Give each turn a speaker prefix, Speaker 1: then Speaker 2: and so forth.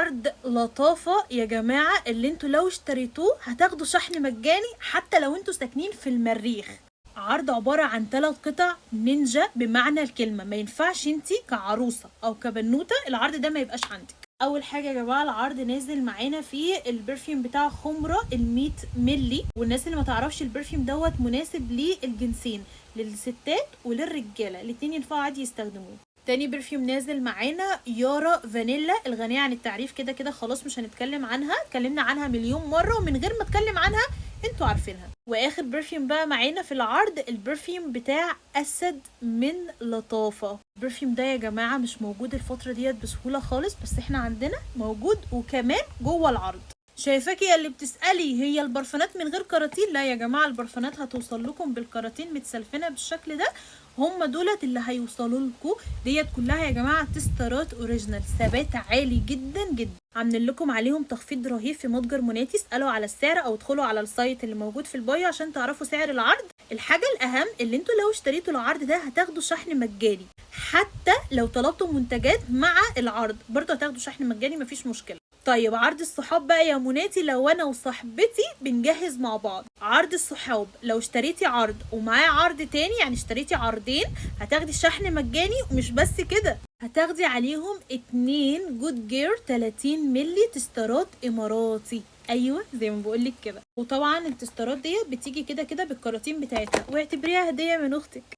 Speaker 1: عرض لطافة يا جماعة، اللي انتوا لو اشتريتوه هتاخدوا شحن مجاني حتى لو انتوا ساكنين في المريخ. عرض عبارة عن 3 قطع نينجا بمعنى الكلمة، ما ينفعش انتي كعروسة او كبنوتة العرض ده ما يبقاش عندك. اول حاجة يا جماعة، العرض نازل معانا فيه البرفيوم بتاع خمرة ال100 ملي، والناس اللي ما تعرفش البرفيوم دوت مناسب للجنسين، للستات وللرجالة، الاتنين ينفعوا عادي يستخدموه. تاني برفيوم نازل معانا يارا فانيلا، الغنية عن التعريف، كده كده خلاص مش هنتكلم عنها، اتكلمنا عنها مليون مرة ومن غير ما اتكلم عنها انتوا عارفينها. واخر برفيوم بقى معانا في العرض البرفيوم بتاع اسد من لطافة. البرفيوم ده يا جماعة مش موجود الفترة ديت بسهولة خالص، بس احنا عندنا موجود وكمان جوه العرض. شايفاكي يا اللي بتسألي هي البرفانات من غير كراتين؟ لا يا جماعة، البرفانات هتوصل لكم بالكراتين متسلفنة بالشكل ده، هم دولت اللي هيوصلوا لكم. ديت كلها يا جماعة تسترات اوريجينال، ثبات عالي جدا جدا، عاملين لكم عليهم تخفيض رهيب في متجر موناتي. اسألوا على السعر او ادخلوا على السايت اللي موجود في البايو عشان تعرفوا سعر العرض. الحاجة الاهم اللي انتوا لو اشتريتوا العرض ده هتاخدوا شحن مجاني، حتى لو طلبتوا منتجات مع العرض برضه هتاخدوا شحن مجاني، مفيش مشكلة. طيب عرض الصحاب بقى يا موناتي، لو انا وصاحبتي بنجهز مع بعض عرض الصحاب، لو اشتريتي عرض ومعاه عرض تاني، يعني اشتريتي عرضين، هتاخدي الشحن مجاني. ومش بس كده، هتاخدي عليهم 2 جود جير 30 ملي تسترات اماراتي، ايوه زي ما بقولك كده. وطبعا التسترات ديت بتيجي كده كده بالكراتين بتاعتها، واعتبريها هديه من اختك.